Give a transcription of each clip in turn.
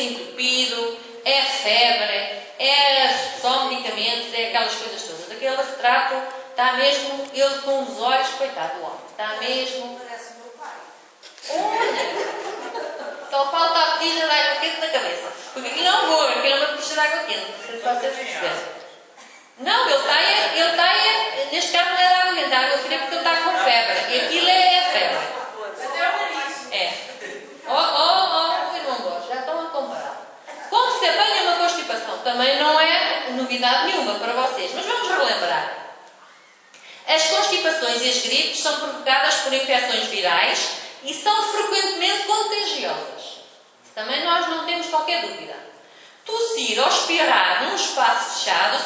entupido, é febre, é só medicamentos, é aquelas coisas todas. Aquele retrato está mesmo, ele com os olhos, coitado do homem, está mesmo... Parece o meu pai. Olha! Só falta a petija de água quente na cabeça. Porque aquilo não voa, aquilo é uma petija de água quente. Não sei se vocês perceberam. Não, ele está, neste caso não é de água quente, é água fria porque ele está com febre. E aquilo é febre. Até o nariz. É. Irmão Borges, já estão a comparar. Como se apanha uma constipação, também não é novidade nenhuma para vocês, mas vamos relembrar. As constipações e as gripes são provocadas por infecções virais e são frequentemente contagiosas. Isso também nós não temos qualquer dúvida. Tossir ou espirrar num espaço fechado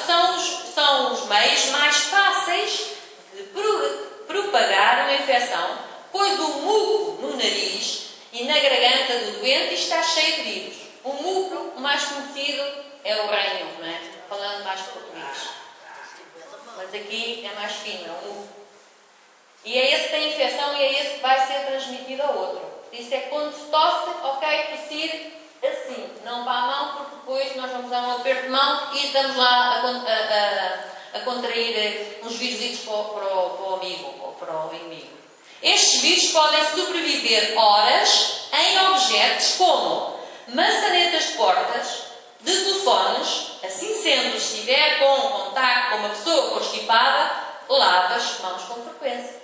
são os meios mais fáceis de propagar uma infecção, pois o muco no nariz e na garganta do doente está cheio de vírus. O muco, o mais conhecido, é o ranho, não é? Falando mais português. Mas aqui é mais fino, é o muco. E é esse que tem infecção e é esse que vai ser transmitido ao outro. Isso é quando se tosse, ok, tossir assim, não para a mão, porque depois nós vamos dar um aperto de mão e estamos lá a contrair uns vírus para o amigo ou para o inimigo. Estes vírus podem sobreviver horas em objetos como maçanetas de portas, de telefones. Assim sendo, se estiver com contacto com uma pessoa constipada, lave as mãos com frequência.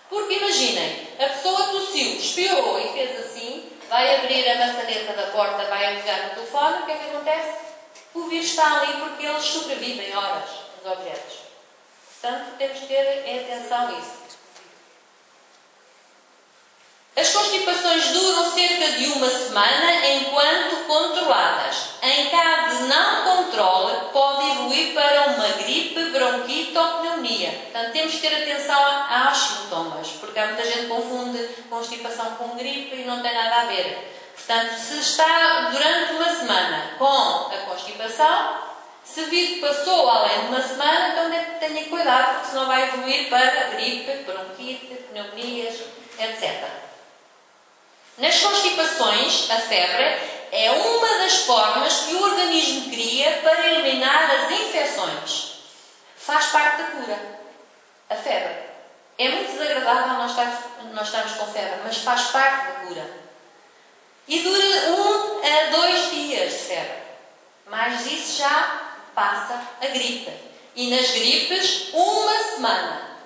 Porque imaginem, a pessoa tossiu, espirrou e fez assim, vai abrir a maçaneta da porta, vai ligar no telefone, o que é que acontece? O vírus está ali porque eles sobrevivem horas nos objetos. Portanto, temos que ter atenção a isso. As constipações duram cerca de uma semana enquanto controladas. Em caso de não controle, pode evoluir para uma gripe, bronquite ou pneumonia. Portanto, temos que ter atenção aos sintomas, porque há muita gente que confunde constipação com gripe e não tem nada a ver. Portanto, se está durante uma semana com a constipação, se vir que passou além de uma semana, então tenha cuidado, porque senão vai evoluir para gripe, bronquite, pneumonias, etc. Nas constipações, a febre é uma das formas que o organismo cria para eliminar as infecções. Faz parte da cura. A febre. É muito desagradável nós estarmos com febre, mas faz parte da cura. E dura 1 a 2 dias de febre. Mais disso já passa a gripe. E nas gripes, uma semana.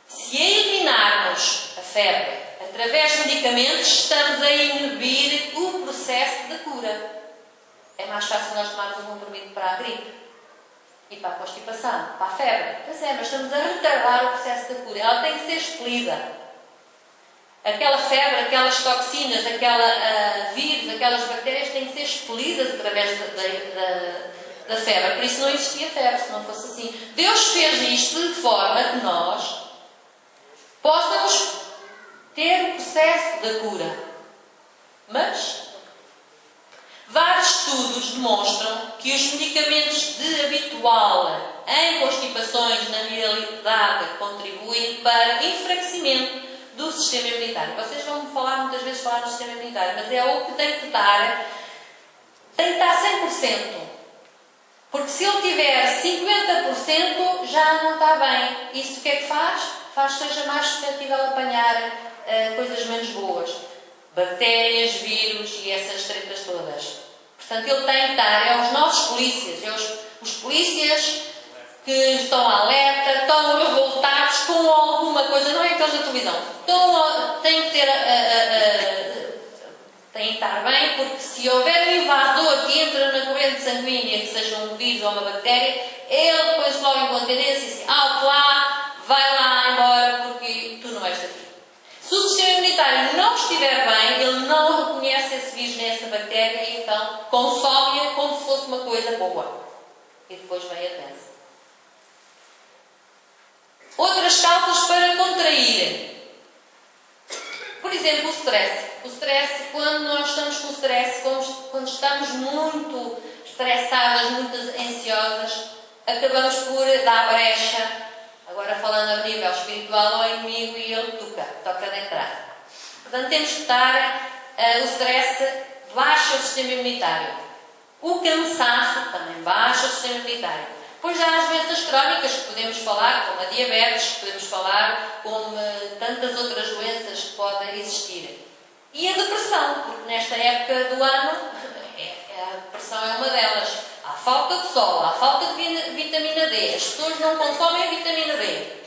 Se eliminarmos a febre através de medicamentos, estamos a inibir o processo de cura. É mais fácil nós tomarmos um comprimido para a gripe e para a constipação, para a febre. Mas estamos a retardar o processo da cura. Ela tem que ser expelida. Aquela febre, aquelas toxinas, aquela vírus, aquelas bactérias têm que ser expelidas através da febre. Por isso não existia febre, se não fosse assim. Deus fez isto de forma que nós possamos ter o processo da cura. Mas vários estudos demonstram que os medicamentos de habitual em constipações na realidade contribuem para enfraquecimento do sistema imunitário. Vocês vão falar muitas vezes no sistema imunitário, mas é o que tem que estar 100%. Porque se ele tiver 50%, já não está bem. Isso o que é que faz? Faz que seja mais suscetível a apanhar coisas menos boas. Bactérias, vírus e essas tretas todas. Portanto, ele tem que estar, é os nossos polícias, os polícias que estão alerta, estão revoltados com alguma coisa, não é aqueles da televisão. Têm que ter, têm que estar bem, porque se houver um invasor que entra na corrente sanguínea, que seja um vírus ou uma bactéria, ele põe-se logo em contendência e diz, alto lá, vai lá embora, porque tu não és daqui. Se o sistema imunitário não estiver bem, ele não reconhece esse vírus nem essa bactéria e então consome-a como se fosse uma coisa boa. E depois vem a doença. Outras causas para contrair. Por exemplo, o stress. O stress, quando nós estamos com stress, quando estamos muito estressadas, muito ansiosas, acabamos por dar brecha. Agora falando a nível espiritual, ao inimigo e ele toca de entrar. Portanto, temos que estar o stress baixa o sistema imunitário. O cansaço também baixa o sistema imunitário. Pois há as doenças crónicas que podemos falar, como a diabetes, que podemos falar como tantas outras doenças que podem existir. E a depressão, porque nesta época do ano a depressão é uma delas. Há falta de sol, há falta de vitamina D. As pessoas não consomem vitamina D.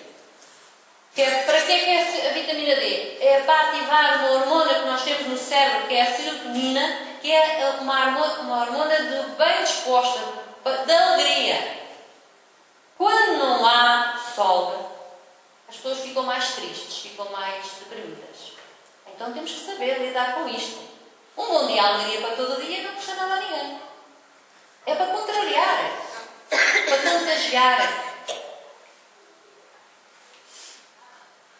Para que é a vitamina D? É para ativar uma hormona que nós temos no cérebro, que é a serotonina, que é uma hormona de bem disposta, de alegria. Quando não há sol, as pessoas ficam mais tristes, ficam mais deprimidas. Então temos que saber lidar com isto. Um bom dia de alegria para todo dia não custa nada a ninguém. É para contrariar, para contagiar.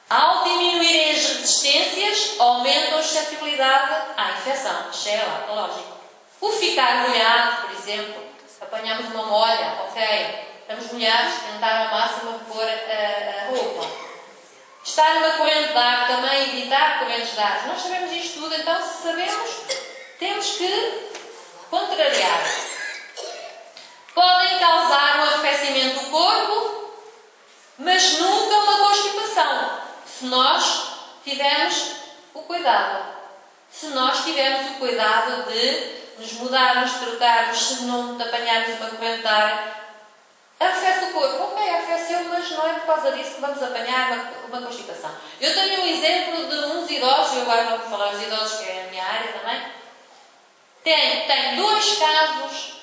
Ao diminuírem as resistências, aumentam a suscetibilidade à infecção. Isto é lógico. O ficar molhado, por exemplo, apanhamos uma molha, ok, estamos molhados, tentar ao máximo pôr a roupa. Estar numa corrente de ar, também evitar correntes de ar. Nós sabemos isto tudo, então se sabemos, temos que contrariar. Podem causar um arrefecimento do corpo, mas nunca uma constipação. Se nós tivermos o cuidado. Se nós tivermos o cuidado de nos mudarmos, trocarmos, se não apanharmos uma corrente de ar, arrefece o corpo. Ok, arrefeceu, mas não é por causa disso que vamos apanhar uma constipação. Eu tenho um exemplo de uns idosos, eu agora não vou falar dos idosos, que é a minha área também. Tem dois casos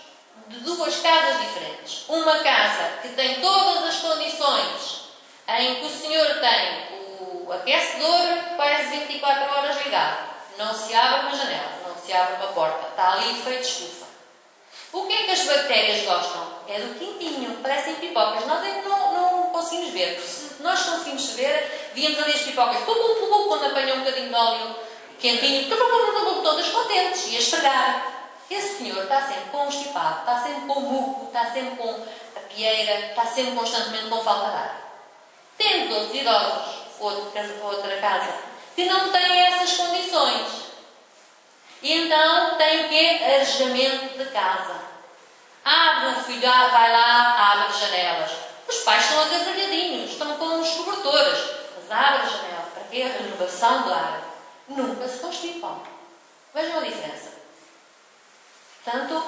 de duas casas diferentes. Uma casa que tem todas as condições, em que o senhor tem o aquecedor quase 24 horas ligado. Não se abre uma janela, não se abre uma porta. Está ali feito estufa. O que é que as bactérias gostam? É do quentinho, parecem pipocas. Nós é que não conseguimos ver. Porque se nós conseguimos ver, víamos ali as pipocas, quando apanham um bocadinho de óleo quentinho, todas contentes, e a esfregar. Esse senhor está sempre constipado, está sempre com muco, está sempre com a pieira, está sempre constantemente com falta de ar. Temos outros idosos, outra casa, que não têm essas condições. E então tem o quê? Arejamento de casa. Abre o filho, vai lá, abre as janelas. Os pais estão agasalhadinhos, estão com os cobertores. Mas abre a janela. Para quê? A renovação do ar. Nunca se constipam. Vejam a diferença. Portanto,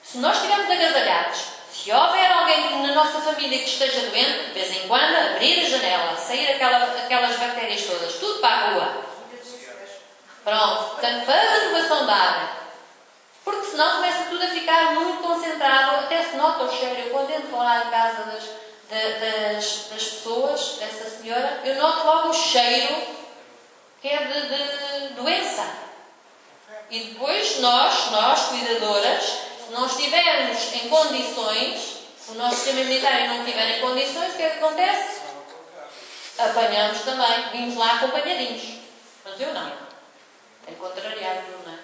se nós estivermos agasalhados, se houver alguém na nossa família que esteja doente, de vez em quando, abrir a janela, sair aquelas bactérias todas, tudo para a rua. Pronto, portanto, para a renovação da ar. Porque senão começa tudo a ficar muito concentrado, até se nota o cheiro. Eu quando entro lá em casa das pessoas, dessa senhora, eu noto logo o cheiro que é de doença. E depois nós cuidadoras, se não estivermos em condições, o nosso sistema imunitário não estiver em condições, o que é que acontece? Apanhamos também, vimos lá acompanhadinhos. Mas eu não. É contrariado, não é?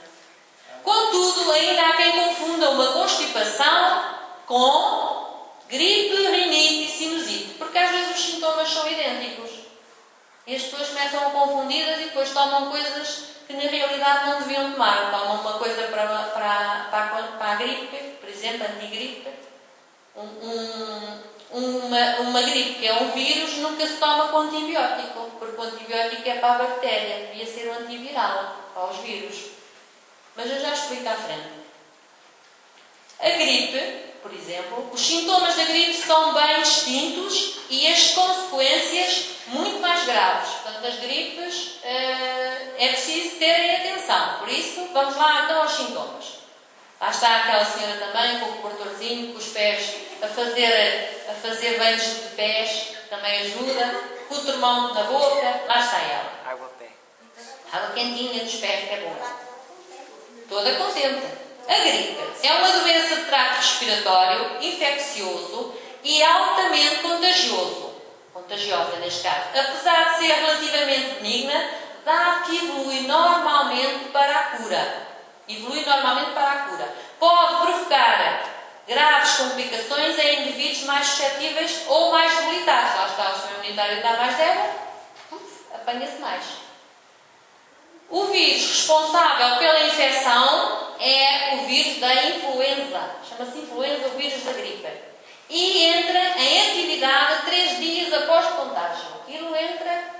Contudo, ainda há quem confunda uma constipação com gripe, rinite e sinusite, porque às vezes os sintomas são idênticos. E as pessoas começam a confundidas e depois tomam coisas que na realidade não deviam tomar. Tomam uma coisa para a gripe, por exemplo, antigripe. Uma gripe que é um vírus nunca se toma com antibiótico, porque o antibiótico é para a bactéria, devia ser um antiviral para os vírus. Mas eu já explico à frente. A gripe, por exemplo, os sintomas da gripe são bem distintos e as consequências muito mais graves. Portanto, as gripes é preciso terem atenção. Por isso, vamos lá então aos sintomas. Lá está aquela senhora também com o cobertorzinho, com os pés a fazer banhos de pés, também ajuda. Com o termão na boca, lá está ela. Água quentinha dos pés, que é bom. Toda contente. A gripe é uma doença de trato respiratório infeccioso e altamente contagiosa neste caso. Apesar de ser relativamente benigna, dado que evolui normalmente para a cura. Pode provocar graves complicações em indivíduos mais suscetíveis ou mais debilitados. Lá está, o sistema imunitário está mais débil, apanha-se mais. O vírus responsável pela infecção é o vírus da influenza. Chama-se influenza, o vírus da gripe. E entra em atividade 3 dias após o contágio. Aquilo entra,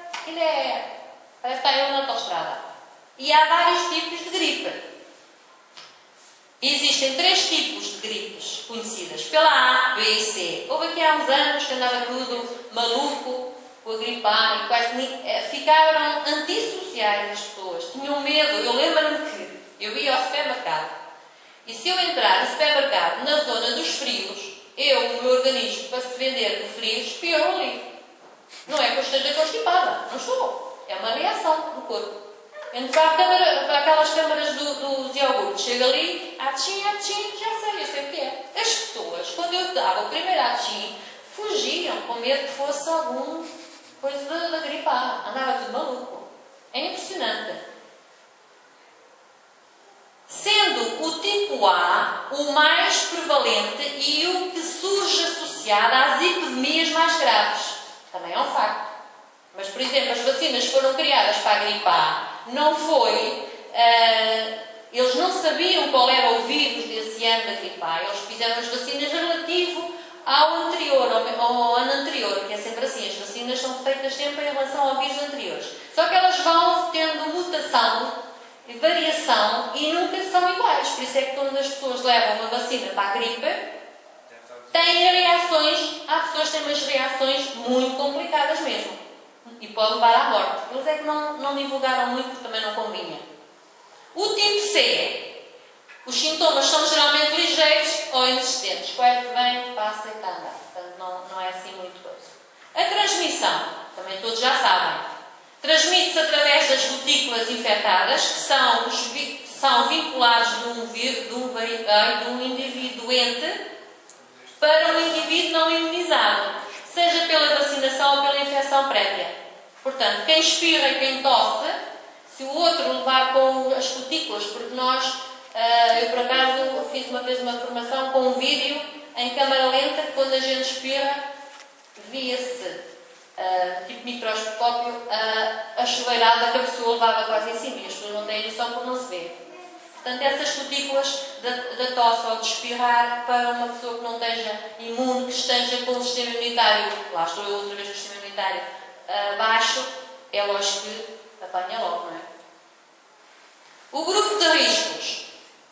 parece que está ele na autostrada. E há vários tipos de gripe. Existem 3 tipos de gripes conhecidas, pela A, B e C. Houve aqui há uns anos que andava tudo maluco com a gripe A e quase ficaram antissociais as pessoas, tinham medo. Eu lembro-me que eu ia ao supermercado e se eu entrar no supermercado na zona dos frios, o meu organismo, para se defender do frio, espiou ali. Não é que eu esteja constipada, não estou. É uma reação do corpo. Entro para aquelas câmaras dos iogurtes, chego ali, atchim, já sei o que é. As pessoas, quando eu dava o primeiro atchim, fugiam com medo que fosse alguma coisa da gripe A. Andava tudo maluco. É impressionante. Sendo o tipo A o mais prevalente e o que surge associado às epidemias mais graves. Também é um facto. Mas, por exemplo, as vacinas que foram criadas para a gripe A não foi... eles não sabiam qual era o vírus desse ano da gripe A. Eles fizeram as vacinas relativo ao anterior, ao ano anterior, que é sempre assim. As vacinas são feitas sempre em relação ao vírus anteriores. Só que elas vão tendo mutação e variação e nunca são iguais. Por isso é que quando as pessoas levam uma vacina para a gripe, têm reações, há pessoas que têm umas reações muito complicadas mesmo. E pode levar à morte. Eles é que não divulgaram muito, porque também não convinha. O tipo C. Os sintomas são geralmente ligeiros ou inexistentes. Quase vem, passa e está a andar. Portanto, não é assim muito coisa. A transmissão, também todos já sabem. Transmite-se através das gotículas infectadas, que são vinculados de um indivíduo doente para um indivíduo não imunizado, seja pela vacinação ou pela infecção prévia. Portanto, quem espirra e quem tosse, se o outro levar com as gotículas, porque eu por acaso fiz uma vez uma formação com um vídeo em câmara lenta, que quando a gente espirra, via-se, tipo microscópio, a chuveirada que a pessoa levava quase em cima, e as pessoas não têm noção por não se ver. Portanto, essas gotículas da tosse ou de espirrar, para uma pessoa que não esteja imune, que esteja com o sistema imunitário, lá estou eu outra vez com o sistema imunitário baixo, é lógico que apanha logo, não é? O grupo de riscos,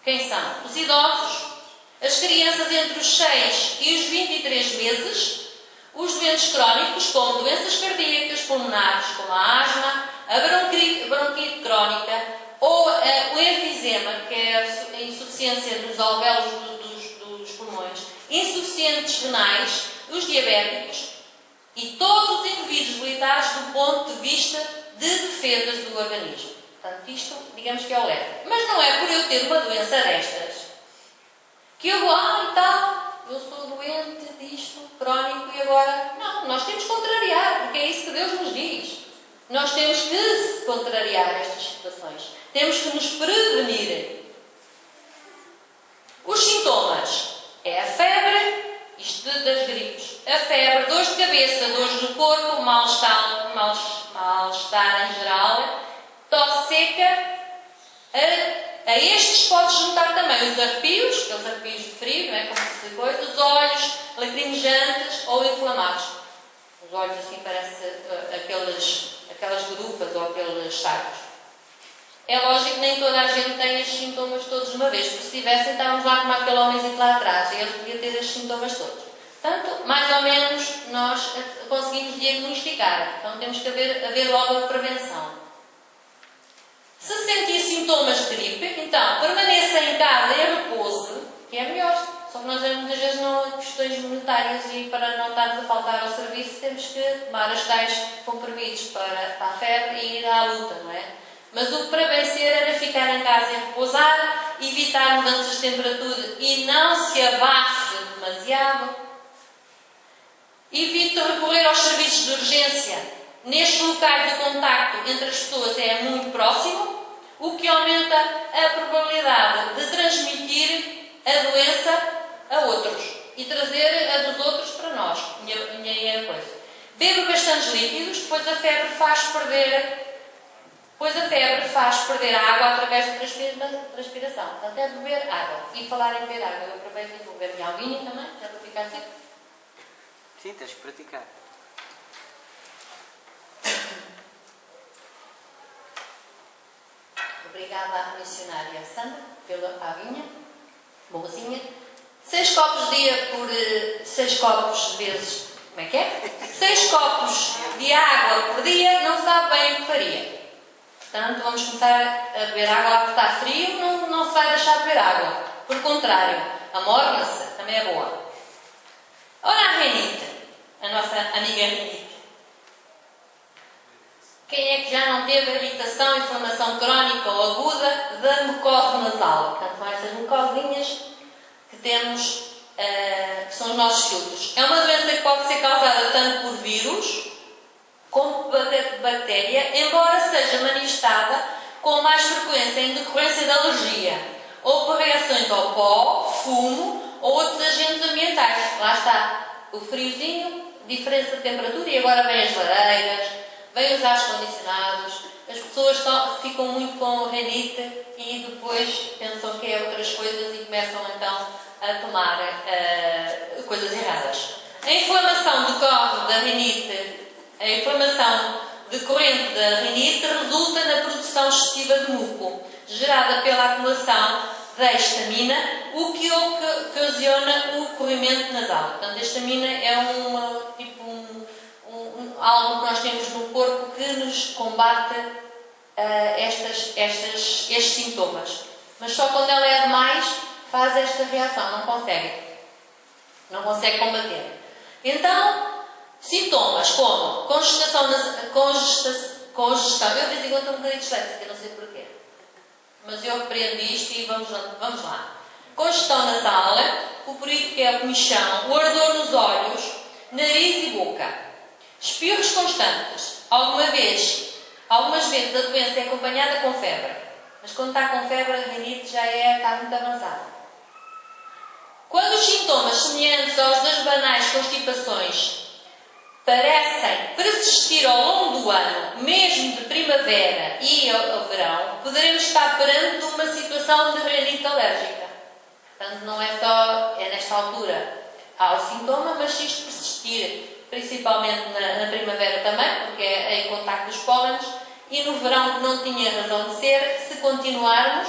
quem são? Os idosos, as crianças entre os 6 e os 23 meses, os doentes crónicos, como doenças cardíacas, pulmonares, como a asma, a bronquite crónica, ou o enfisema, que é a insuficiência dos alvéolos dos pulmões, insuficientes renais, os diabéticos e todos os indivíduos debilitados do ponto de vista de defesas do organismo. Portanto, isto, digamos que é o leve. Mas não é por eu ter uma doença destas que eu vou, eu sou doente disto, crónico, e agora... Não, nós temos que contrariar, porque é isso que Deus nos diz. Nós temos que contrariar estas situações. Temos que nos prevenir. Os sintomas é a febre, isto das gripes, a febre, dores de cabeça, dores do corpo, mal-estar em geral, tosse seca. A estes pode juntar também os arrepios, aqueles arrepios de frio, não é? Como se coisa, os olhos lacrimejantes ou inflamados. Os olhos assim parecem aquelas grupas ou aqueles sacos. É lógico que nem toda a gente tem estes sintomas todos de uma vez, porque se tivessem, estávamos lá como aquele homenzinho lá atrás, e ele podia ter estes sintomas todos. Portanto, mais ou menos, nós conseguimos diagnosticar. Então, temos que haver logo a prevenção. Se sentir sintomas de gripe, então, permaneça em casa e repouso, que é melhor. Só que nós muitas vezes não questões monetárias e para não estarmos a faltar ao serviço, temos que tomar as tais comprimidos para a febre e ir à luta, não é? Mas o que para vencer era ficar em casa e repousar, evitar mudanças de temperatura e não se abafe demasiado. Evite recorrer aos serviços de urgência. Nestes locais de contacto entre as pessoas é muito próximo, o que aumenta a probabilidade de transmitir a doença a outros e trazer a dos outros para nós. Beba bastantes líquidos, pois a febre faz perder Pois a febre faz perder a água através da transpiração. Portanto, é beber água. E falar em beber água, eu aproveito e vou beber minha aguinha também, já para ficar seco. Sim, tens que praticar. Obrigada à missionária Sandra pela aguinha, boazinha. 6 copos de dia por 6 copos vezes, como é que é? 6 copos de água por dia não sabe bem o que faria. Portanto, vamos começar a beber água lá porque está frio, não se vai deixar de beber água. Por contrário, a morna-se também é boa. Ora, a renite, a nossa amiga renite. Quem é que já não teve irritação, inflamação crónica ou aguda da mucosa nasal? Portanto, são estas mucosinhas que temos, que são os nossos filtros. É uma doença que pode ser causada tanto por vírus como por bactéria, embora seja manifestada com mais frequência em decorrência de alergia ou por reações ao pó, fumo ou outros agentes ambientais. Lá está o friozinho, diferença de temperatura, e agora vem as lareiras, vem os ares condicionados, as pessoas ficam muito com renite e depois pensam que é outras coisas e começam então a tomar coisas erradas. A inflamação decorre da rinite, a inflamação decorrente da rinite resulta na produção excessiva de muco, gerada pela acumulação da histamina, o que ocasiona o corrimento nasal. Portanto, a histamina é algo que nós temos no corpo que nos combate estes sintomas. Mas só quando ela é demais faz esta reação, não consegue combater. Então, sintomas como congestão, eu de vez em quando estou um bocadinho disléxica, não sei porquê. Mas eu aprendi isto e vamos lá. Congestão nasal, o prurido, que é a comichão, o ardor nos olhos, nariz e boca. Espirros constantes. Algumas vezes a doença é acompanhada com febre. Mas quando está com febre, a rinite já está muito avançada. Quando os sintomas semelhantes aos das banais constipações parecem persistir ao longo do ano, mesmo de primavera e ao verão, poderemos estar perante uma situação de rinite alérgica. Portanto, não é só nesta altura há o sintoma, mas se isto persistir, principalmente na primavera também, porque é em contacto dos pólenes, e no verão, que não tinha razão de ser, se continuarmos,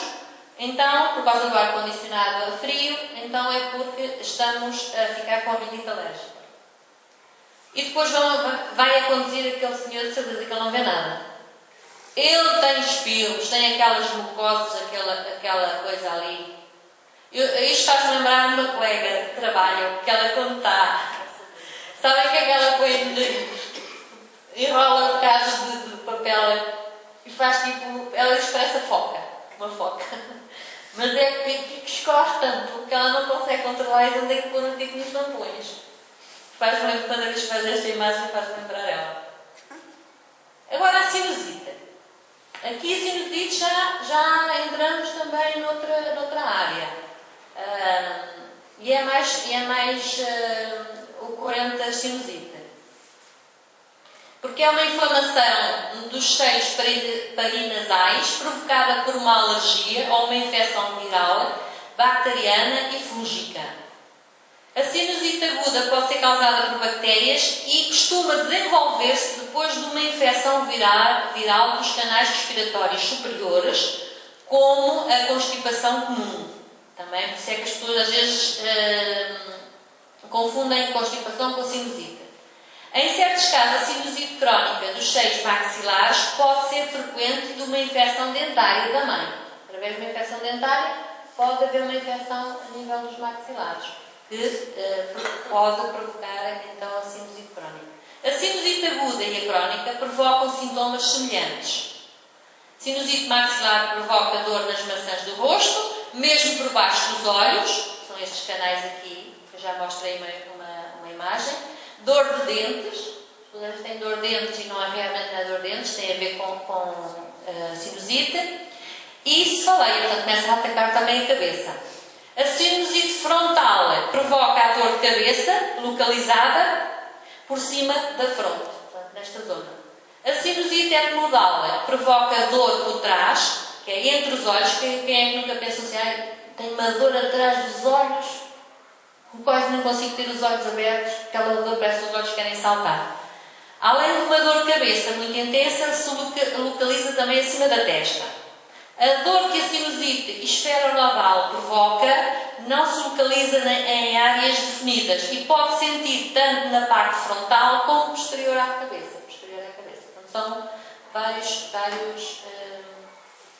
então, por causa do ar-condicionado frio, então é porque estamos a ficar com rinite alérgica. E depois vai acontecer aquele senhor de certeza que ele não vê nada. Ele tem espirros, tem aquelas mucosas, aquela coisa ali. Isto faz-me lembrar uma colega de trabalho, que ela quando está, sabem que ela põe, enrola casos de papel e faz tipo, ela expressa uma foca. Mas é que escorre tanto que ela não consegue controlar e onde é que põe nos tampões. Faz-me lembrar, quando eles fazem esta imagem, faz-me lembrar ela. Agora a sinusite. Aqui a sinusite já entramos também noutra área. E é mais ocorrente a sinusite. Porque é uma inflamação dos seios parinasais provocada por uma alergia ou uma infecção viral, bacteriana e fúngica. A sinusite aguda pode ser causada por bactérias e costuma desenvolver-se depois de uma infecção viral dos canais respiratórios superiores, como a constipação comum. Também por isso é que as pessoas às vezes confundem constipação com sinusite. Em certos casos, a sinusite crónica dos seios maxilares pode ser frequente de uma infecção dentária também. Através de uma infecção dentária, pode haver uma infecção a nível dos maxilares, que pode provocar então a sinusite crónica. A sinusite aguda e a crónica provocam sintomas semelhantes. Sinusite maxilar provoca dor nas maçãs do rosto, mesmo por baixo dos olhos, são estes canais aqui, que eu já mostrei uma imagem. Dor de dentes, as pessoas têm dor de dentes e não é realmente dor de dentes, tem a ver com sinusite. E cefaleia, portanto começa a atacar também a cabeça. A sinusite frontal provoca a dor de cabeça, localizada por cima da fronte, portanto, nesta zona. A sinusite etmodal provoca dor por trás, que é entre os olhos. Quem é que nunca pensou assim, ai, tenho uma dor atrás dos olhos, quase não consigo ter os olhos abertos, aquela dor parece que os olhos querem saltar. Além de uma dor de cabeça muito intensa, se localiza também acima da testa. A dor que a sinusite esferonodal provoca não se localiza em áreas definidas e pode sentir tanto na parte frontal como posterior à cabeça. Portanto, são vários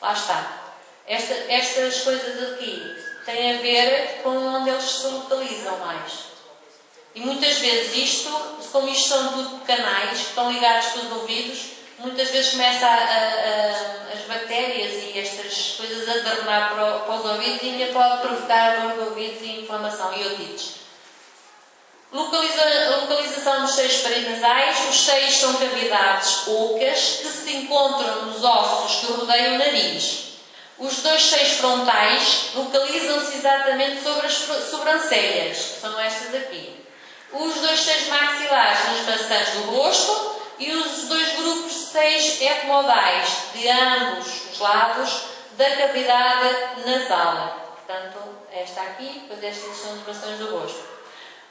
lá está. Estas coisas aqui têm a ver com onde eles se localizam mais. E muitas vezes isto, como isto são tudo canais que estão ligados com os ouvidos, muitas vezes começa as bactérias e estas coisas a derramar para os ouvidos e ainda pode provocar dor de ouvidos e inflamação e otites. Localização dos seios paranasais. Os seios são cavidades ocas que se encontram nos ossos que rodeiam o nariz. Os dois seios frontais localizam-se exatamente sobre as sobrancelhas, que são estas aqui. Os dois seios maxilares nas maçãs do rosto e os dois grupos de seios etmodais de ambos os lados da cavidade nasal. Portanto, esta aqui, depois estas são as maçãs do rosto.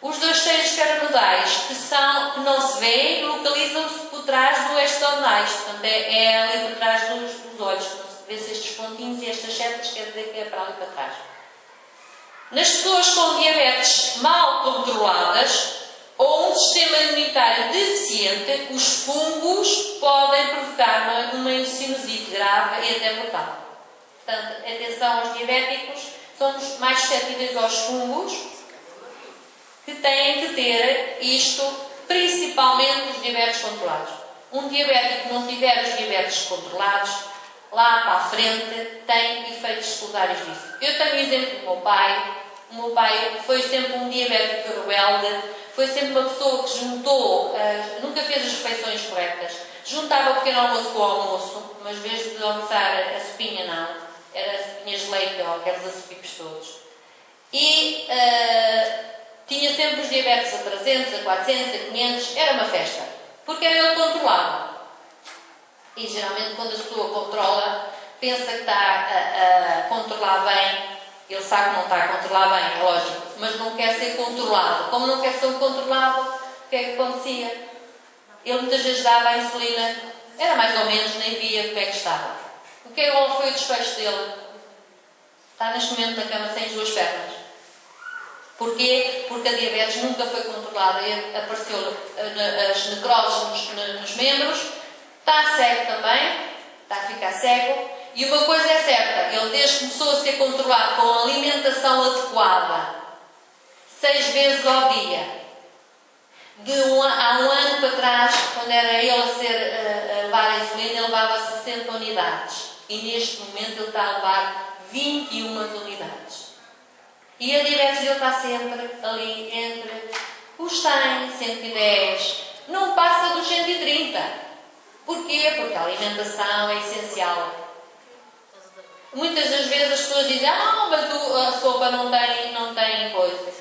Os dois seios esferonodais, que não se veem, localizam-se por trás do esternais. Portanto, é ali por trás dos olhos. Vê-se estes pontinhos e estas setas, quer dizer que é para ali para trás. Nas pessoas com diabetes mal controladas ou um sistema imunitário deficiente, os fungos podem provocar uma sinusite grave e até mortal. Portanto, atenção aos diabéticos, somos mais suscetíveis aos fungos, que têm que ter isto, principalmente os diabetes controlados. Um diabético que não tiver os diabetes controlados, lá para a frente, tem efeitos secundários disso. Eu tenho o exemplo do meu pai. O meu pai foi sempre um diabético rebelde, foi sempre uma pessoa que juntou, nunca fez as refeições corretas. Juntava o pequeno almoço com o almoço, mas em vez de almoçar a sopinha, não. Era sopinhas de leite ou aqueles açupipos todos. E tinha sempre os diabetes a 300, a 400, a 500, era uma festa. Porque era ele controlado. E geralmente quando a pessoa controla, pensa que está a controlar bem, ele sabe que não está a controlar bem, é lógico, mas não quer ser controlado. Como não quer ser controlado, o que é que acontecia? Ele muitas vezes dava a insulina, era mais ou menos, nem via como é que estava. O que é que foi o desfecho dele? Está neste momento na cama sem as duas pernas. Porquê? Porque a diabetes nunca foi controlada e apareceu as necroses nos membros. Está cego também, está a ficar cego. E uma coisa é certa, ele desde que começou a ser controlado com alimentação adequada, 6 vezes ao dia, há um ano para trás, quando era ele a levar a insulina, ele levava 60 unidades. E neste momento ele está a levar 21 unidades. E a diabetes dele está sempre ali entre os 100, 110, não passa dos 130. Porquê? Porque a alimentação é essencial. Muitas das vezes as pessoas dizem, mas a sopa não tem coisa.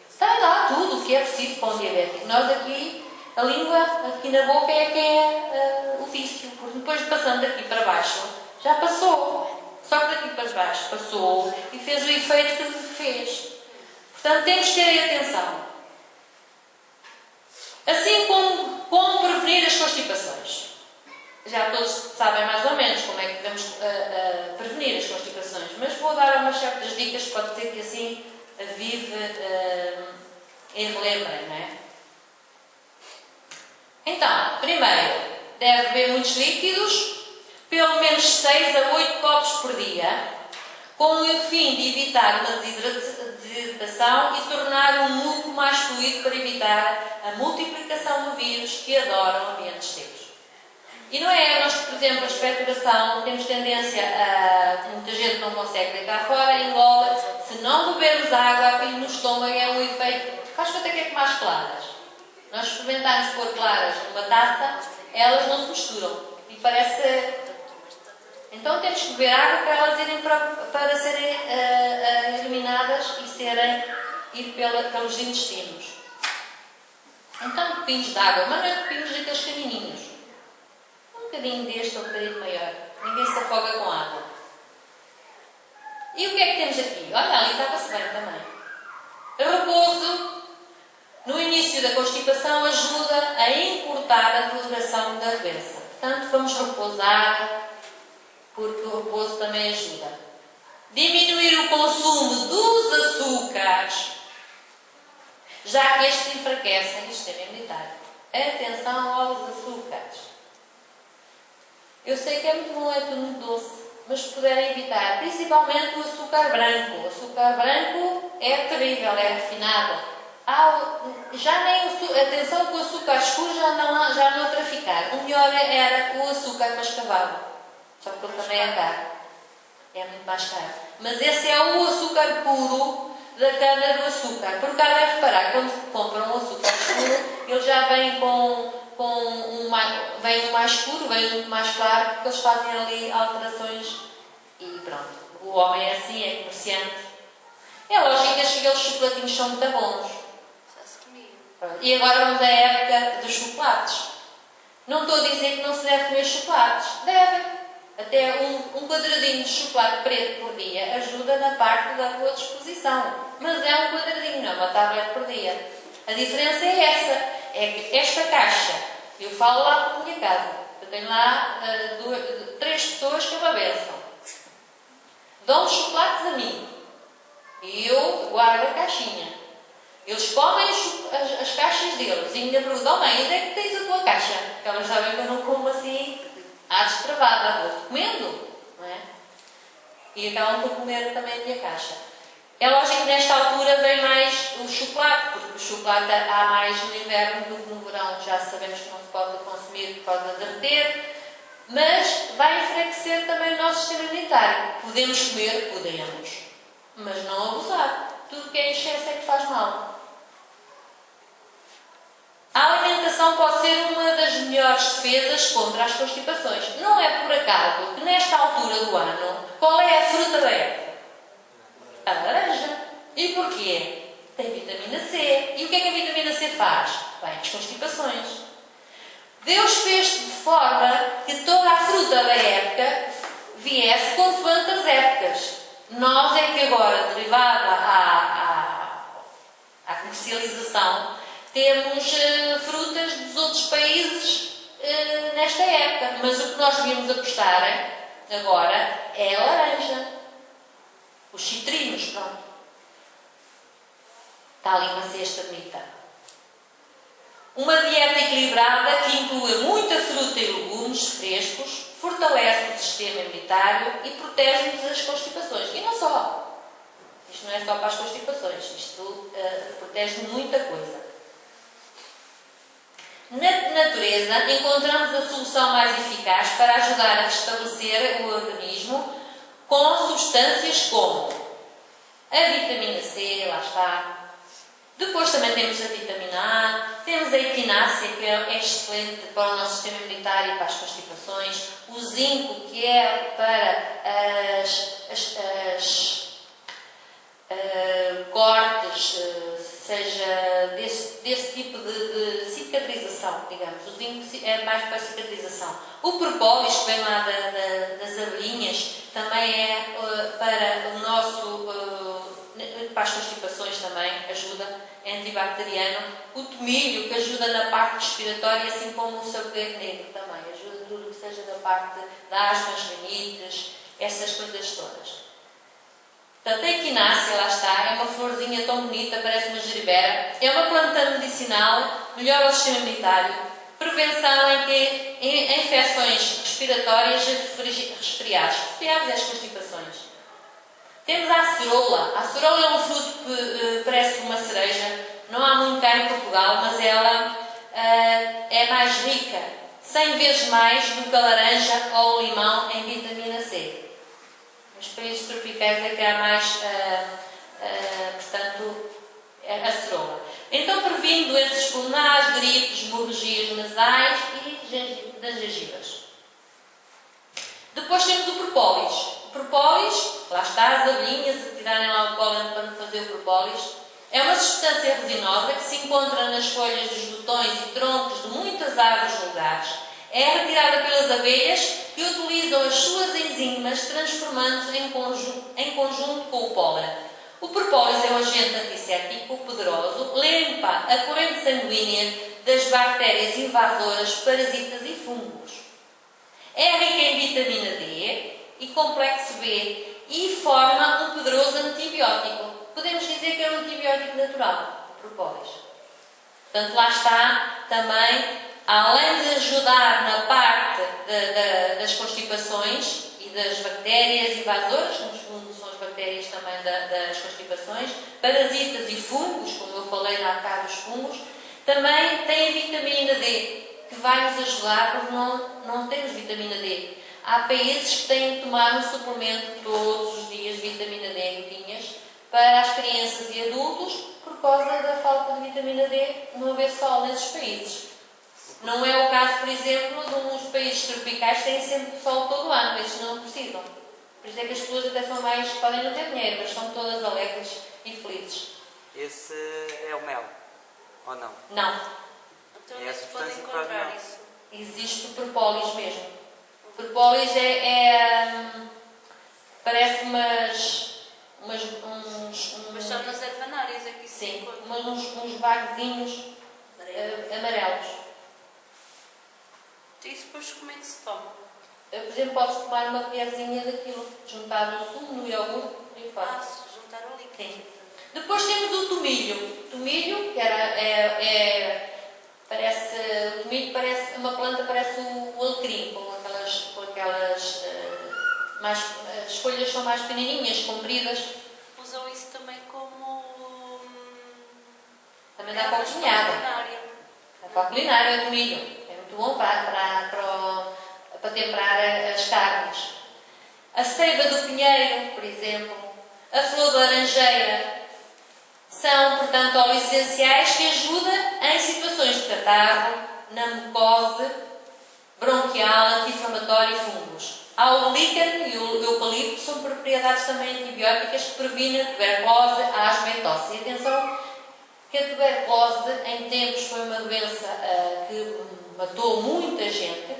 Está lá tudo o que é preciso para um diabético. Nós aqui, a língua, aqui na boca é que é o vício. Porque depois passando daqui para baixo, já passou. Só que daqui para baixo passou e fez o efeito que fez. Portanto, temos que ter atenção. Assim como prevenir as constipações. Já todos sabem mais ou menos como é que devemos prevenir as constipações, mas vou dar umas certas dicas, pode ser que assim vive em relembrem, não é? Então, primeiro, deve beber muitos líquidos, pelo menos 6 a 8 copos por dia, com o fim de evitar uma desidratação e tornar o muco mais fluido para evitar a multiplicação do vírus que adoram ambientes secos. E não é, nós, por exemplo, a expectoração, temos tendência a, muita gente não consegue deitar fora, engole, se não bebermos água, aquilo no estômago é um efeito, faz conta que é como as claras. Nós experimentarmos pôr claras numa taça, elas não se misturam, e parece... Então temos que beber água para elas irem para serem eliminadas e ir pelos intestinos. Então, copinhos de água, mas não é copinhos daqueles camininhos. bocadinho deste ou um bocadinho maior. Ninguém se afoga com água. E o que é que temos aqui? Olha, ali estava-se bem também. Repouso, no início da constipação, ajuda a encurtar a duração da doença. Portanto, vamos repousar, porque o repouso também ajuda. Diminuir o consumo dos açúcares, já que estes enfraquecem o sistema imunitário. Atenção aos açúcares. Eu sei que é muito bom, é tudo muito doce, mas se puderem evitar, principalmente o açúcar branco. O açúcar branco é terrível, é refinado. Já nem atenção que o açúcar escuro já não a traficar. O melhor era o açúcar mascavado, só que ele também é caro. É muito mais caro. Mas esse é o açúcar puro da cana-do-açúcar. Porque há de reparar, quando compram o açúcar escuro, ele já vem vem um mais escuro, vem um mais claro, porque eles fazem ali alterações e pronto. O homem é assim, é comerciante. É lógico que aqueles chocolatinhos são muito bons. E agora vamos à época dos chocolates. Não estou a dizer que não se deve comer chocolates. Deve. Até um quadradinho de chocolate preto por dia ajuda na parte da boa disposição. Mas é um quadradinho, não é uma tablete por dia. A diferença é essa. É que esta caixa, eu falo lá para a minha casa. Eu tenho lá 3 pessoas que me abençam. Dão chocolates a mim. E eu guardo a caixinha. Eles comem as caixas deles e ainda perguntam: mãe, onde é que tens a tua caixa? Porque elas sabem que eu não como assim à destravada, vou comendo, não é? E acabam por comer também a minha caixa. É lógico que nesta altura vem mais o chocolate, porque o chocolate há mais no inverno do que no verão. Já sabemos que não se pode consumir por causa de derreter, mas vai enfraquecer também o nosso sistema imunitário. Podemos comer? Podemos, mas não abusar. Tudo que é excesso é que faz mal. A alimentação pode ser uma das melhores defesas contra as constipações. Não é por acaso que nesta altura do ano, qual é a fruta da época? A laranja. E porquê? Tem vitamina C. E o que é que a vitamina C faz? Bem, as constipações. Deus fez de forma que toda a fruta da época viesse consoante as épocas. Nós é que agora, derivada à comercialização, temos frutas dos outros países nesta época. Mas o que nós devíamos apostar agora é a laranja. Os citrinos, pronto. Está ali uma cesta bonita. Uma dieta equilibrada que inclua muita fruta e legumes frescos, fortalece o sistema imunitário e protege-nos das constipações. E não só. Isto não é só para as constipações. Isto protege muita coisa. Na natureza, encontramos a solução mais eficaz para ajudar a restabelecer o organismo com substâncias como a vitamina C, lá está. Depois também temos a vitamina A, temos a equinácea, que é excelente para o nosso sistema imunitário e para as constipações, o zinco, que é para cortes, seja desse tipo de cicatrização, digamos. O zinco é mais para a cicatrização. O propólis, que vem lá das abelhinhas, também é para o nosso... para as constipações também ajuda, é antibacteriano. O tomilho, que ajuda na parte respiratória, assim como o sabugueiro negro também, ajuda tudo que seja da parte da asma, as rinites, essas coisas todas. Portanto, a equinácea, lá está, é uma florzinha tão bonita, parece uma geribera, é uma planta medicinal, melhora o sistema imunitário, prevenção em infecções respiratórias e resfriados é as constipações. Temos a acerola. A acerola é um fruto que parece uma cereja. Não há muito cá em Portugal, mas ela é mais rica, 100 vezes mais do que a laranja ou o limão em vitamina C. Nos países tropicais é que há mais, portanto, a acerola. Então, previne doenças pulmonares, gripes, hemorragias nasais e das gengivas. Depois temos o propólis. O propólis, lá está, as abelhinhas a tirarem lá o pólen para fazer o propólis, é uma substância resinosa que se encontra nas folhas dos botões e troncos de muitas árvores vulgares. É retirada pelas abelhas que utilizam as suas enzimas transformando-se em conjunto com o pólen. O propólise é um agente antisséptico poderoso, limpa a corrente sanguínea das bactérias invasoras, parasitas e fungos. É rica em vitamina D e complexo B e forma um poderoso antibiótico. Podemos dizer que é um antibiótico natural, o propólise. Portanto, lá está também, além de ajudar na parte das constipações e das bactérias invasoras, no fundo são as bactérias também das constipações, parasitas e fungos, como eu falei há bocado dos fungos, também tem a vitamina D, que vai nos ajudar porque não temos vitamina D. Há países que têm que tomar um suplemento todos os dias de vitamina D em gotinhas para as crianças e adultos por causa da falta de vitamina D, não haver sol nesses países. Não é o caso, por exemplo, de uns países tropicais que têm sempre sol todo o ano, esses não precisam. Por isso é que as pessoas até são mais, podem não ter dinheiro, mas são todas alegres e felizes. Esse é o mel, ou não? Não. Então, É a onde é que se pode substância que faz encontrar mal. isso? Existe o propólise mesmo. O propólise parece uns Mas só nas ervanárias aqui se sim, encontra. uns vaguezinhos amarelos. Isso depois como é que se toma? Por exemplo, podes tomar uma colherzinha daquilo, juntar no sumo, no iogurte e fora. Se juntar o líquido. Sim. Depois temos o tomilho. O tomilho, que parece, o tomilho parece, uma planta parece o alecrim, com aquelas as folhas são mais pequenininhas, compridas. Usam isso também como... Também dá para cozinhar. Dá para a culinária o tomilho. É muito bom para temperar as carnes. A seiva do pinheiro, por exemplo, a flor da laranjeira, são, portanto, óleos essenciais que ajudam em situações de catarro, na mucose, bronquial, anti-inflamatório e fungos. Há o lícano e o eucalipto são propriedades também antibióticas que previnem a tuberculose, a asma e a tosse. E atenção que a tuberculose em tempos foi uma doença que matou muita gente,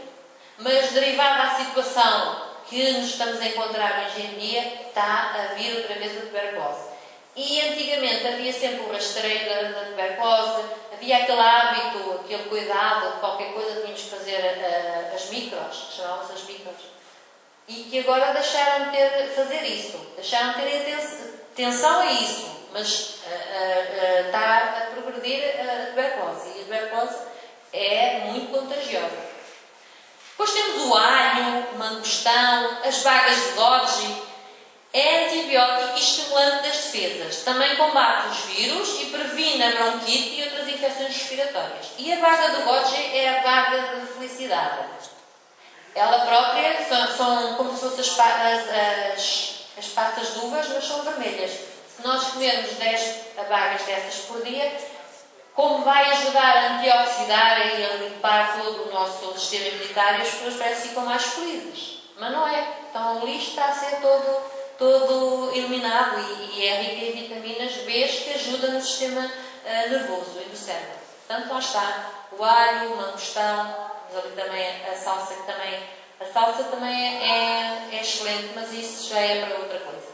mas derivada da situação que nos estamos a encontrar hoje em dia, está a vir outra vez a tuberculose. E antigamente havia sempre o rastreio da tuberculose, havia aquele hábito, aquele cuidado de qualquer coisa, tínhamos que fazer as micros, chamavam-se as micros. E que agora deixaram de fazer isso, deixaram de ter atenção a isso, mas está a progredir a tuberculose. E a tuberculose é muito contagiosa. Depois temos o alho, o mangostão, as bagas de Golgi. É antibiótico e estimulante das defesas. Também combate os vírus e previne a bronquite e outras infecções respiratórias. E a baga do Golgi é a baga de felicidade. Ela própria são como se fossem as passas de uvas, mas são vermelhas. Se nós comermos 10 bagas dessas por dia, como vai ajudar a antioxidar e a limpar todo o nosso sistema imunitário, as pessoas parecem que ficam mais felizes. Mas não é. Então o lixo está a ser todo eliminado e é rico em vitaminas B que ajudam no sistema nervoso e do cérebro. Portanto, lá está o alho, o mangostão, mas ali também a salsa também é excelente, mas isso já é para outra coisa.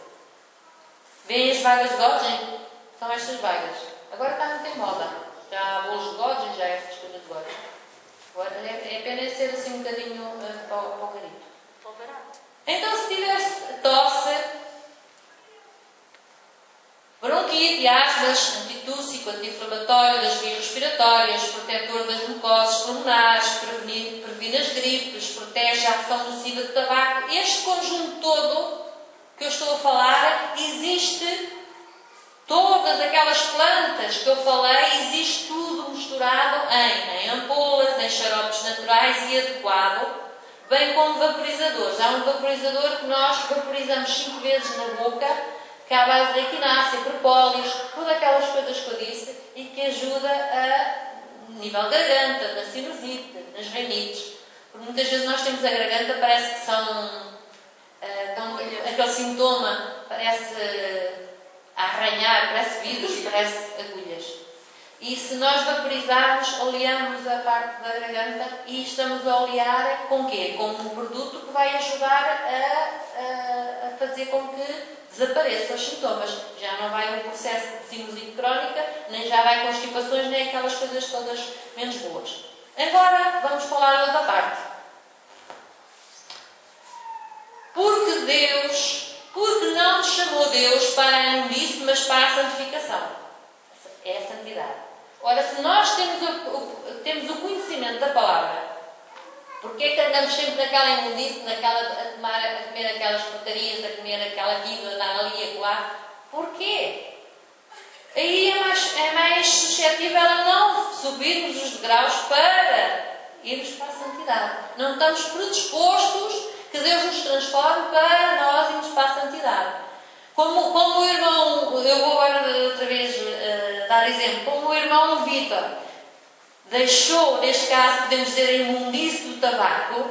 Vêem as bagas de Golgi? São estas bagas. Agora está muito em moda. Já há bolos de Golgi, já há essas coisas de Golgi. Agora é apenas ser assim um bocadinho para o garito. Para o barato. Então, se tiver tosse, bronquite, asmas, antitússico, anti-inflamatório das vias respiratórias, protetor das mucosas pulmonares, previne as gripes, protege a ação nociva do tabaco, este conjunto todo que eu estou a falar, existe, todas aquelas plantas que eu falei, existe tudo misturado em ampolas, em xaropes naturais e adequado, bem como vaporizadores. Há um vaporizador que nós vaporizamos 5 vezes na boca, que é à base de equinácea, propóleos, todas aquelas coisas que eu disse, e que ajuda a nível da garganta, na sinusite, nas rinites. Porque muitas vezes nós temos a garganta, parece que são aquele sintoma, parece a arranhar, parece vidros, parece agulhas. E se nós vaporizarmos, oleamos a parte da garganta e estamos a olear com quê? Com um produto que vai ajudar a fazer com que desapareçam os sintomas. Já não vai um processo de sinusite crónica, nem já vai constipações, nem aquelas coisas todas menos boas. Agora vamos falar da outra parte. Porque não nos chamou Deus para a imundice, mas para a santificação. É a santidade. Ora, se nós temos o conhecimento da palavra, porque é que andamos sempre naquela imundice, a comer aquelas porcarias, a comer aquela aqui, a dar ali e acolá? Porquê? Aí é mais suscetível a não subirmos os degraus para irmos para a santidade. Não estamos predispostos que Deus nos transforme para nós irmos para a santidade. Como o irmão, eu vou agora outra vez dar exemplo, como o irmão Vitor deixou, neste caso podemos dizer a imundice do tabaco,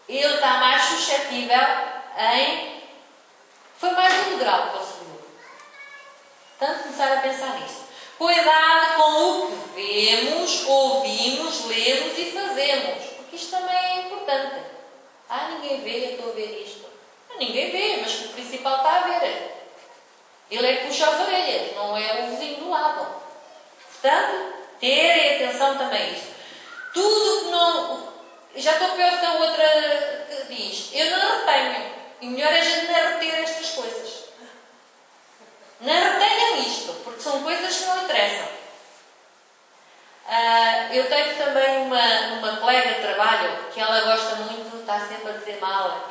ele está mais suscetível foi mais um degrau que ele subiu. Portanto, começar a pensar nisso. Cuidado com o que vemos, ouvimos, lemos e fazemos, porque isto também é importante. Ninguém vê, eu estou a ver isto. Ninguém vê, mas o principal está a ver. Ele é que puxa as orelhas, não é o vizinho do lado. Portanto, terem atenção também a isso. Tudo que não... Já estou pior que a outra que diz. Eu não retenho. E melhor é a gente não reter estas coisas. Não retenham isto, porque são coisas que não interessam. Eu tenho também uma colega de trabalho que ela gosta muito, está sempre a dizer mal.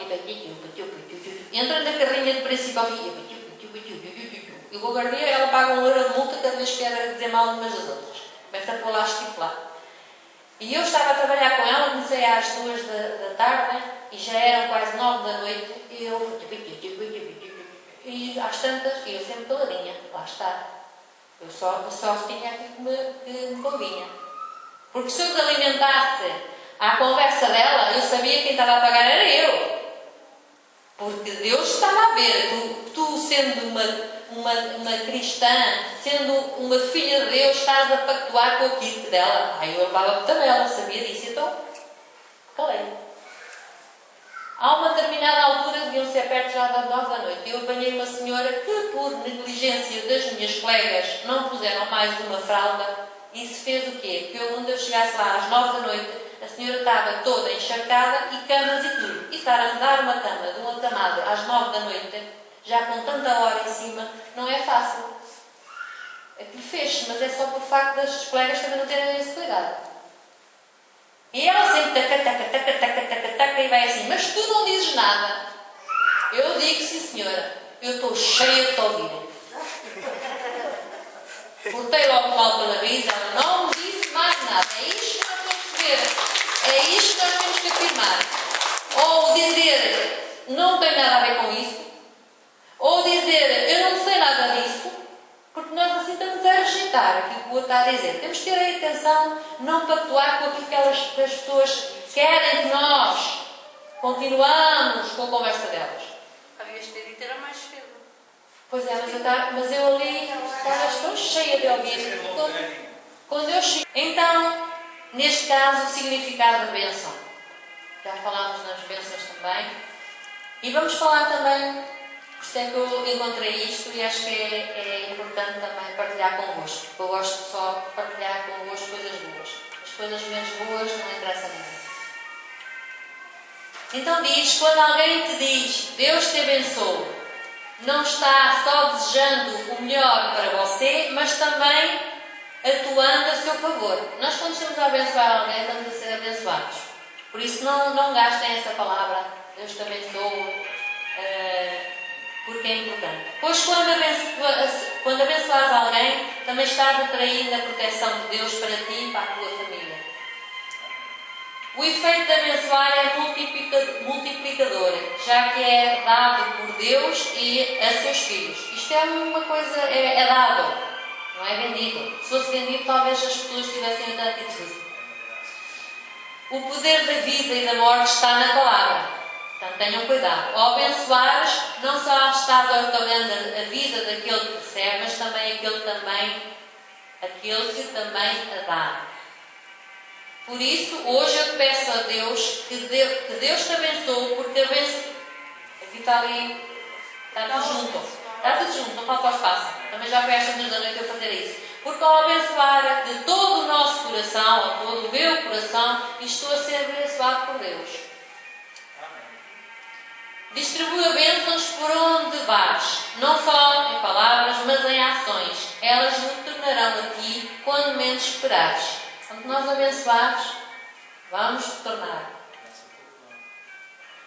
Entra na carrinha de princípio ao fim. E o guardia, ela paga €1 de multa cada vez que quer dizer mal umas das outras. Começa a pôr lá a estipular. E eu estava a trabalhar com ela, comecei às 2 da tarde, e já eram quase 9 da noite, e eu... E às tantas, eu sempre caladinha, lá está. Eu só tinha aquilo que me convinha. Porque se eu te alimentasse à conversa dela, eu sabia que quem estava a pagar era eu. Porque Deus estava a ver, tu sendo uma cristã, sendo uma filha de Deus, estás a pactuar com aquilo dela. Eu levava por tabela, sabia disso, então calei. A uma determinada altura, deviam ser perto já das 9 da noite, eu apanhei uma senhora que, por negligência das minhas colegas, não puseram mais uma fralda. E se fez o quê? Que quando eu chegasse lá às 9 da noite, a senhora estava toda encharcada e camas e tudo. E estar a mudar uma cama de uma camada às 9 da noite, já com tanta hora em cima, não é fácil. Aquilo fez-se, mas é só por facto das colegas também não terem esse cuidado. E ela sempre taca, e vai assim, mas tu não dizes nada. Eu digo, sim senhora, eu estou cheia de te ouvir. Cortei logo mal pela risa, ela não me disse mais nada. É isto que nós temos que ver. É isto que nós temos que afirmar. Ou dizer, não tem nada a ver com isso. Ou dizer, eu não sei nada disso. Porque nós assim estamos a rejeitar aquilo que o outro está a dizer. Temos que ter aí atenção, não pactuar com aquilo que as pessoas querem de nós. Continuamos com a conversa delas. Havias ter dito era mais cedo. Pois é, mas eu ali estava tão cheia de ouvir. Quando eu cheguei. Então, neste caso, o significado da bênção. Já falámos nas bênçãos também. E vamos falar também, por isso é que eu encontrei isto e acho que é importante também partilhar convosco. Eu gosto só de partilhar convosco coisas boas. As coisas menos boas não interessam a ninguém. Então diz, quando alguém te diz, Deus te abençoe, não está só desejando o melhor para você, mas também atuando a seu favor. Nós quando estamos a abençoar alguém, estamos a ser abençoados. Por isso não gastem essa palavra, Deus te abençoe, porque é importante. Pois quando abençoas alguém, também estás atraindo a proteção de Deus para ti e para a tua família. O efeito de abençoar é multiplicador, já que é dado por Deus e a seus filhos. Isto é uma coisa, é dado, não é vendido. Se fosse vendido, talvez as pessoas tivessem outra atitude. O poder da vida e da morte está na palavra. Portanto, tenham cuidado. Ao abençoares, não só estás otorgando a vida daquele que recebe, mas também aquele que também aquele que também a dá. Por isso, hoje eu te peço a Deus que Deus te abençoe, porque aqui está ali, está tudo junto. Está tudo junto, não falta o espaço. Também já foi às 7 da noite eu fazer isso. Porque ao abençoar de todo o nosso coração, ou todo o meu coração, estou a ser abençoado por Deus. Distribua bênçãos por onde vais, não só em palavras, mas em ações. Elas retornarão a ti quando menos esperares. Quando nós abençoarmos, vamos retornar.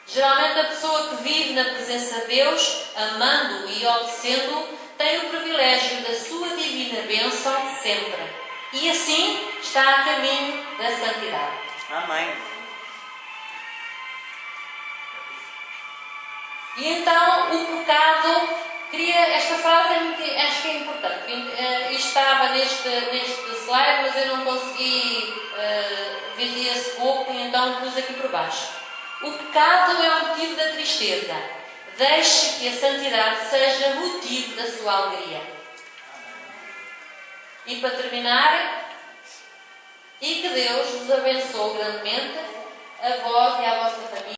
Geralmente a pessoa que vive na presença de Deus, amando-o e obedecendo-o, tem o privilégio da sua divina bênção sempre. E assim está a caminho da santidade. Amém. E então o pecado esta frase acho que é importante. Isto estava neste slide, mas eu não consegui ver esse pouco, e então pus aqui por baixo. O pecado é o motivo da tristeza. Deixe que a santidade seja motivo da sua alegria. E para terminar, e que Deus vos abençoe grandemente, a vós e à vossa família.